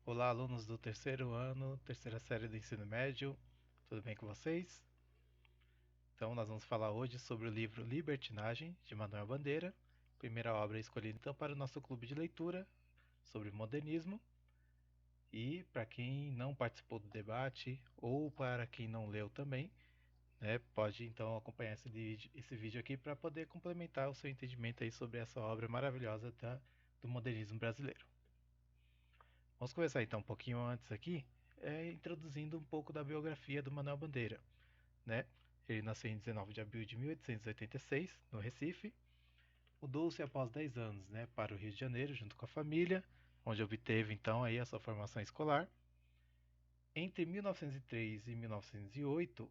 Olá, alunos do terceiro ano, terceira série do ensino médio, tudo bem com vocês? Então, nós vamos falar hoje sobre o livro Libertinagem, de Manuel Bandeira, primeira obra escolhida então para o nosso clube de leitura sobre modernismo. E para quem não participou do debate ou para quem não leu também, né, pode então acompanhar esse vídeo aqui para poder complementar o seu entendimento aí sobre essa obra maravilhosa do modernismo brasileiro. Vamos começar então um pouquinho antes aqui, introduzindo um pouco da biografia do Manuel Bandeira, né? Ele nasceu em 19 de abril de 1886, no Recife. Mudou-se após 10 anos, né, para o Rio de Janeiro, junto com a família, onde obteve então aí a sua formação escolar. Entre 1903 e 1908,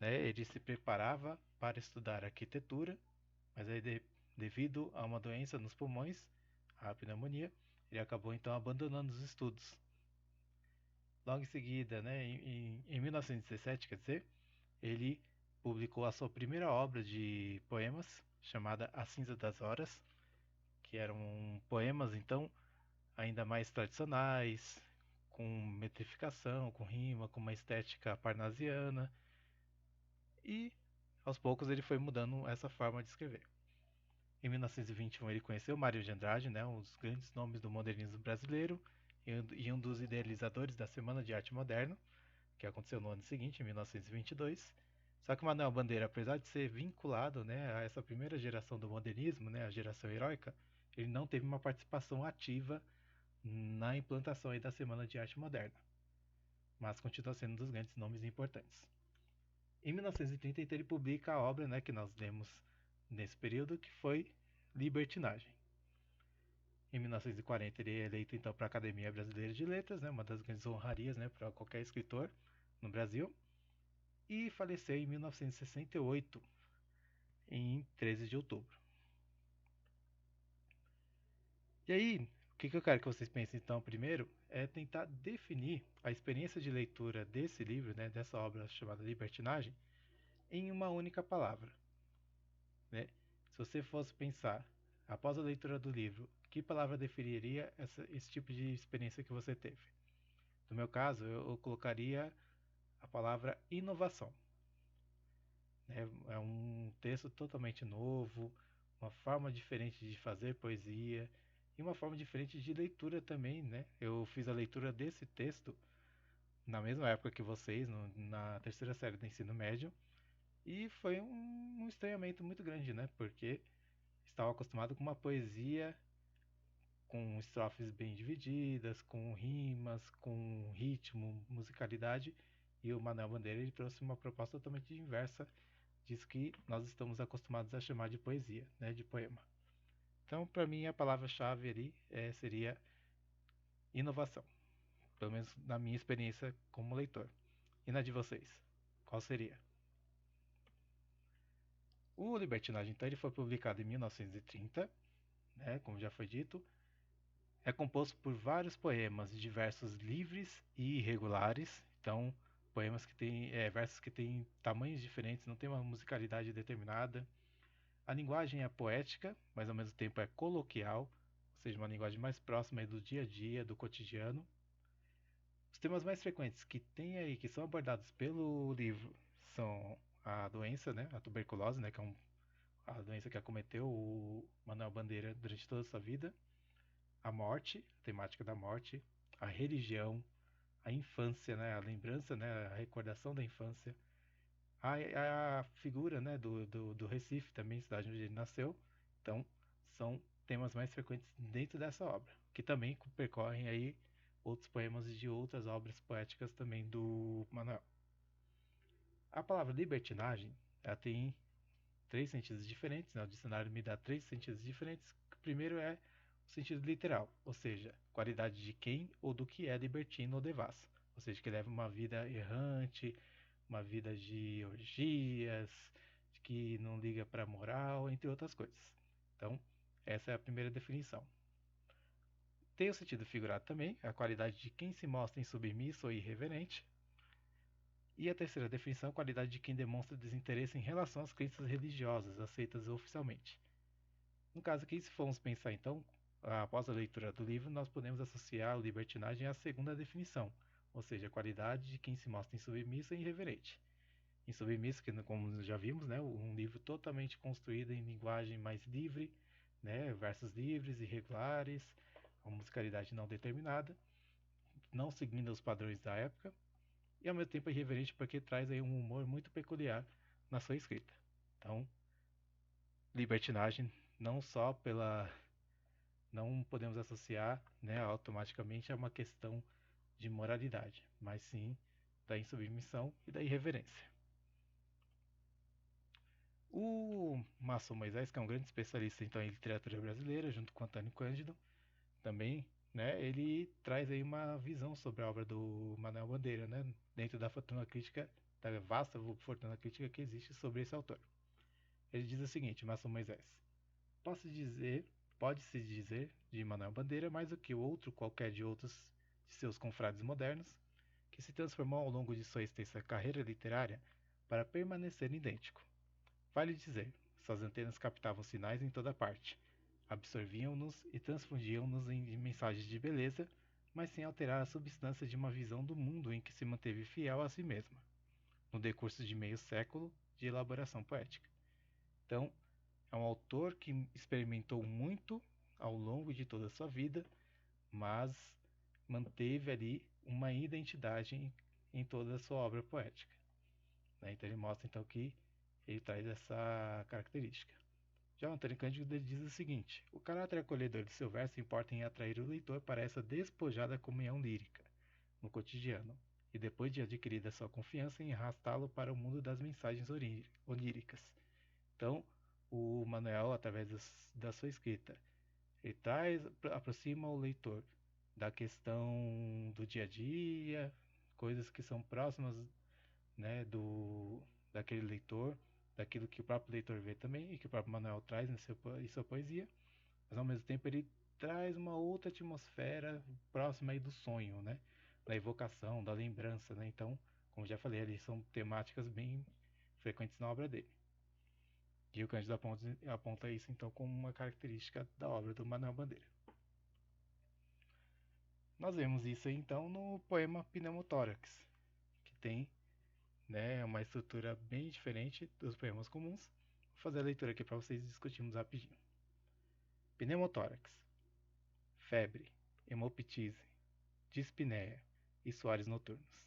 né, ele se preparava para estudar arquitetura, mas aí devido a uma doença nos pulmões, a pneumonia, ele acabou então abandonando os estudos. Logo em seguida, né, em 1917, quer dizer, ele publicou a sua primeira obra de poemas, chamada A Cinza das Horas, que eram poemas, então, ainda mais tradicionais, com metrificação, com rima, com uma estética parnasiana, e aos poucos ele foi mudando essa forma de escrever. Em 1921 ele conheceu Mário de Andrade, né, um dos grandes nomes do modernismo brasileiro e um dos idealizadores da Semana de Arte Moderna, que aconteceu no ano seguinte, em 1922. Só que Manuel Bandeira, apesar de ser vinculado, né, a essa primeira geração do modernismo, né, a geração heróica, ele não teve uma participação ativa na implantação aí da Semana de Arte Moderna, mas continua sendo um dos grandes nomes importantes. Em 1930 ele publica a obra, né, que nós lemos nesse período, que foi Libertinagem. Em 1940 ele é eleito então para a Academia Brasileira de Letras, né, uma das grandes honrarias, né, para qualquer escritor no Brasil, e faleceu em 1968, em 13 de outubro. E aí, o que eu quero que vocês pensem então primeiro é tentar definir a experiência de leitura desse livro, né, dessa obra chamada Libertinagem, em uma única palavra. Né? Se você fosse pensar, após a leitura do livro, que palavra definiria esse tipo de experiência que você teve? No meu caso, eu colocaria a palavra inovação. É um texto totalmente novo, uma forma diferente de fazer poesia e uma forma diferente de leitura também, né? Eu fiz a leitura desse texto na mesma época que vocês, na terceira série do ensino médio, e foi um estranhamento muito grande, né? Porque estava acostumado com uma poesia com estrofes bem divididas, com rimas, com ritmo, musicalidade, e o Manuel Bandeira ele trouxe uma proposta totalmente inversa disso que nós estamos acostumados a chamar de poesia, né, de poema. Então, para mim, a palavra-chave ali seria inovação, pelo menos na minha experiência como leitor. E na de vocês, qual seria? O Libertinagem, então, ele foi publicado em 1930, né, como já foi dito. É composto por vários poemas de versos livres e irregulares, então poemas que têm versos que têm tamanhos diferentes, não tem uma musicalidade determinada. A linguagem é poética, mas ao mesmo tempo é coloquial, ou seja, uma linguagem mais próxima do dia a dia, do cotidiano. Os temas mais frequentes que tem aí, que são abordados pelo livro, são a doença, né, a tuberculose, né, que é a doença que acometeu o Manuel Bandeira durante toda a sua vida, a morte, a temática da morte, a religião, a infância, né, a lembrança, né, a recordação da infância, a figura, né, do Recife também, cidade onde ele nasceu. Então, são temas mais frequentes dentro dessa obra, que também percorrem aí outros poemas de outras obras poéticas também do Manuel. A palavra libertinagem, ela tem três sentidos diferentes, né? O dicionário me dá três sentidos diferentes. O primeiro é o sentido literal, ou seja, qualidade de quem ou do que é libertino ou devasso, ou seja, que leva uma vida errante, uma vida de orgias, que não liga para a moral, entre outras coisas. Então, essa é a primeira definição. Tem o sentido figurado também, a qualidade de quem se mostra insubmisso ou irreverente. E a terceira definição, a qualidade de quem demonstra desinteresse em relação às crenças religiosas aceitas oficialmente. No caso aqui, se formos pensar então, após a leitura do livro, nós podemos associar a libertinagem à segunda definição, ou seja, a qualidade de quem se mostra insubmisso e irreverente. Insubmisso, que como já vimos, né, um livro totalmente construído em linguagem mais livre, né, versos livres, irregulares, uma musicalidade não determinada, não seguindo os padrões da época, e ao mesmo tempo irreverente porque traz aí um humor muito peculiar na sua escrita. Então, libertinagem não só pela não podemos associar, né, automaticamente a uma questão de moralidade, mas sim da insubmissão e da irreverência. O Márcio Moisés, que é um grande especialista então, em literatura brasileira, junto com Antônio Cândido, também, né, ele traz aí uma visão sobre a obra do Manuel Bandeira, né, dentro da fortuna crítica, da vasta fortuna crítica que existe sobre esse autor. Ele diz o seguinte, Márcio Moisés: Posso dizer, pode-se dizer de Manuel Bandeira mais do que outro qualquer de outros de seus confrades modernos, que se transformou ao longo de sua extensa carreira literária para permanecer idêntico. Vale dizer, suas antenas captavam sinais em toda parte, absorviam-nos e transfundiam-nos em mensagens de beleza, mas sem alterar a substância de uma visão do mundo em que se manteve fiel a si mesma, no decurso de meio século de elaboração poética. Então, é um autor que experimentou muito ao longo de toda a sua vida, mas manteve ali uma identidade em toda a sua obra poética. Né? Então ele mostra então que ele traz essa característica. Já o Antônio Cândido diz o seguinte: o caráter acolhedor de seu verso importa em atrair o leitor para essa despojada comunhão lírica no cotidiano, e depois de adquirida sua confiança, em arrastá-lo para o mundo das mensagens oníricas. Então, o Manuel, através da sua escrita, ele aproxima o leitor da questão do dia a dia, coisas que são próximas, né, daquele leitor, daquilo que o próprio leitor vê também e que o próprio Manuel traz em sua poesia, mas ao mesmo tempo ele traz uma outra atmosfera próxima aí do sonho, né, da evocação, da lembrança, né? Então, como já falei, ali são temáticas bem frequentes na obra dele. E o Cândido aponta isso então como uma característica da obra do Manuel Bandeira. Nós vemos isso aí, então no poema Pneumotórax, que tem, né, uma estrutura bem diferente dos poemas comuns. Vou fazer a leitura aqui para vocês discutirmos rapidinho. Pneumotórax, febre, hemoptise, dispneia e suores noturnos.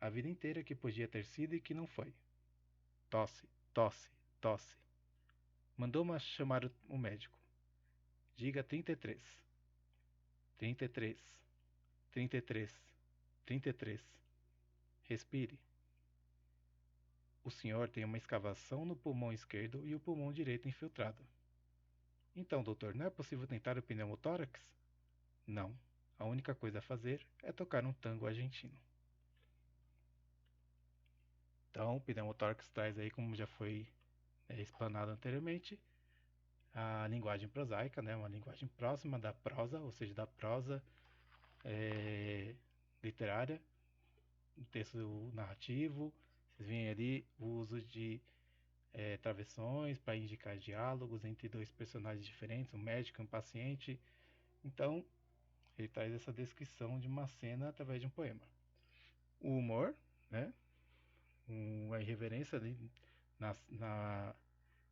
A vida inteira que podia ter sido e que não foi. Tosse, tosse, tosse. Mandou-me chamar o médico. Diga 33. 33. 33. 33. Respire. O senhor tem uma escavação no pulmão esquerdo e o pulmão direito infiltrado. Então, doutor, não é possível tentar o pneumotórax? Não. A única coisa a fazer é tocar um tango argentino. Então, o pneumotórax traz aí, como já foi explanado anteriormente, a linguagem prosaica, né? Uma linguagem próxima da prosa, ou seja, da prosa literária, um texto narrativo. Vocês veem ali o uso de travessões para indicar diálogos entre dois personagens diferentes, um médico e um paciente. Então, ele traz essa descrição de uma cena através de um poema. O humor, né? A irreverência ali na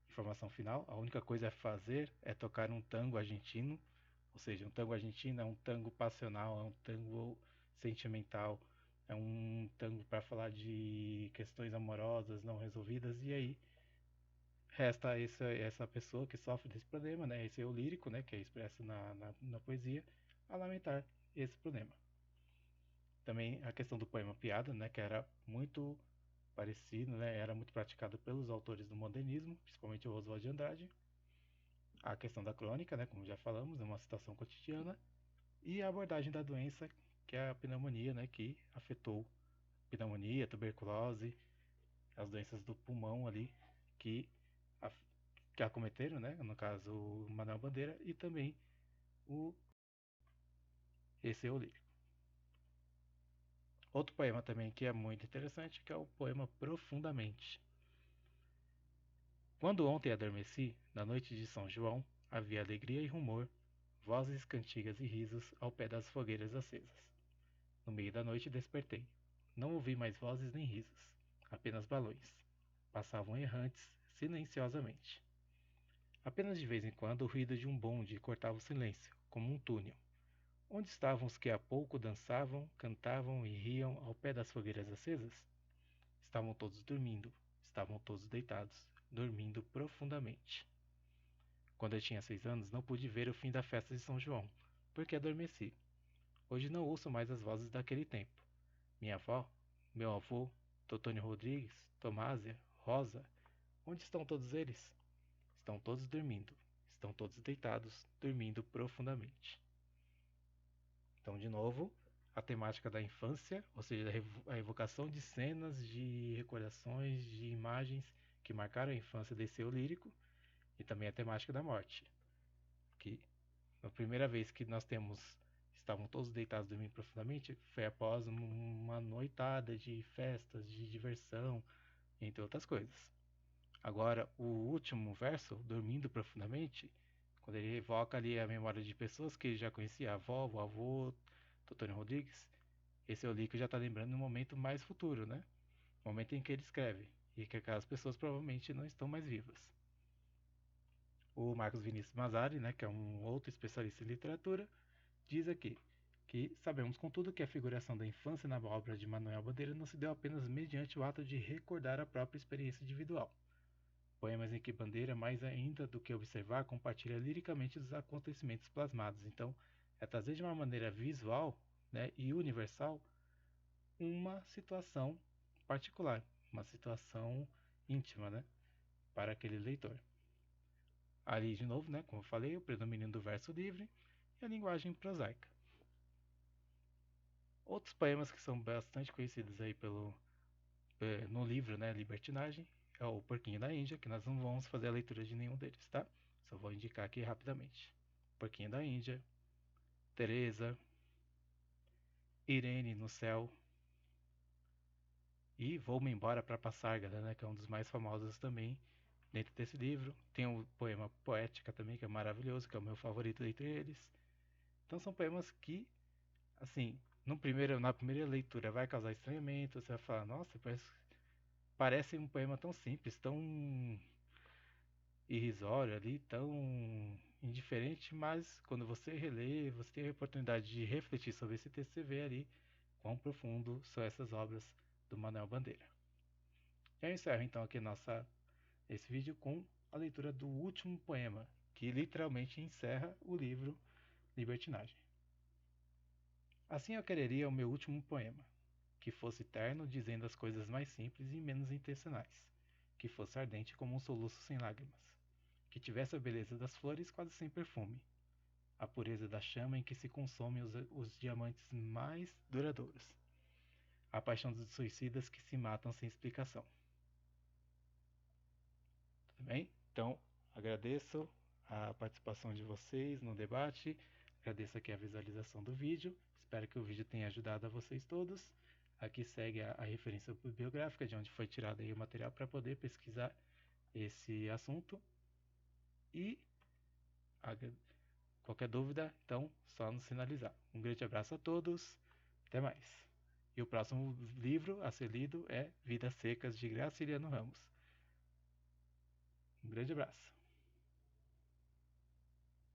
informação final. A única coisa a fazer é tocar um tango argentino, ou seja, um tango argentino é um tango passional, é um tango sentimental, é um tango para falar de questões amorosas não resolvidas, e aí resta essa pessoa que sofre desse problema, né, esse eu lírico, né, que é expresso na poesia, a lamentar esse problema. Também a questão do poema piada, né, que era muito parecido, né, era muito praticado pelos autores do modernismo, principalmente o Oswald de Andrade. A questão da crônica, né, como já falamos, é uma situação cotidiana, e a abordagem da doença, que é a pneumonia, né, que afetou pneumonia, tuberculose, as doenças do pulmão ali, que, que acometeram, né, no caso o Manuel Bandeira, e também o esse lírico. Outro poema também que é muito interessante, que é o poema Profundamente. Quando ontem adormeci, na noite de São João, havia alegria e rumor, vozes, cantigas e risos ao pé das fogueiras acesas. No meio da noite despertei. Não ouvi mais vozes nem risos, apenas balões. Passavam errantes, silenciosamente. Apenas de vez em quando o ruído de um bonde cortava o silêncio, como um túnel. Onde estavam os que há pouco dançavam, cantavam e riam ao pé das fogueiras acesas? Estavam todos dormindo, estavam todos deitados, dormindo profundamente. Quando eu tinha 6 anos, não pude ver o fim da festa de São João, porque adormeci. Hoje não ouço mais as vozes daquele tempo. Minha avó, meu avô, Totônio Rodrigues, Tomásia, Rosa, onde estão todos eles? Estão todos dormindo, estão todos deitados, dormindo profundamente. Então, de novo, a temática da infância, ou seja, a evocação de cenas, de recordações, de imagens que marcaram a infância desse eu lírico, e também a temática da morte, que a primeira vez que nós temos estavam todos deitados dormindo profundamente foi após uma noitada de festas, de diversão, entre outras coisas. Agora, o último verso, dormindo profundamente, quando ele evoca ali a memória de pessoas que ele já conhecia, a avó, o avô, Totônio Rodrigues, esse é o Lico já está lembrando no momento mais futuro, né? No momento em que ele escreve, e que aquelas pessoas provavelmente não estão mais vivas. O Marcos Vinícius Mazzari, né, que é um outro especialista em literatura, diz aqui que sabemos, contudo, que a figuração da infância na obra de Manuel Bandeira não se deu apenas mediante o ato de recordar a própria experiência individual. Poemas em que Bandeira, mais ainda do que observar, compartilha liricamente os acontecimentos plasmados. Então, é trazer de uma maneira visual, né, e universal uma situação particular, uma situação íntima, né, para aquele leitor. Ali, de novo, né, como eu falei, o predomínio do verso livre e a linguagem prosaica. Outros poemas que são bastante conhecidos aí no livro, né, Libertinagem, é o Porquinho da Índia, que nós não vamos fazer a leitura de nenhum deles, tá? Só vou indicar aqui rapidamente. Porquinho da Índia, Teresa, Irene no Céu e Vou-me Embora para Passárgada, né, que é um dos mais famosos também dentro desse livro. Tem o poema Poética também, que é maravilhoso, que é o meu favorito dentre eles. Então são poemas que, assim, na primeira leitura vai causar estranhamento, você vai falar, nossa, parece um poema tão simples, tão irrisório ali, tão indiferente, mas quando você relê, você tem a oportunidade de refletir sobre esse texto, você vê ali quão profundo são essas obras do Manuel Bandeira. Eu encerro então aqui esse vídeo com a leitura do último poema, que literalmente encerra o livro Libertinagem. Assim eu quereria o meu último poema, que fosse terno, dizendo as coisas mais simples e menos intencionais, que fosse ardente como um soluço sem lágrimas, que tivesse a beleza das flores quase sem perfume, a pureza da chama em que se consomem os diamantes mais duradouros, a paixão dos suicidas que se matam sem explicação. Tudo bem? Então, agradeço a participação de vocês no debate, agradeço aqui a visualização do vídeo, espero que o vídeo tenha ajudado a vocês todos. Aqui segue a referência bibliográfica de onde foi tirado aí o material para poder pesquisar esse assunto. E qualquer dúvida, então, só nos sinalizar. Um grande abraço a todos, até mais. E o próximo livro a ser lido é Vidas Secas, de Graciliano Ramos. Um grande abraço.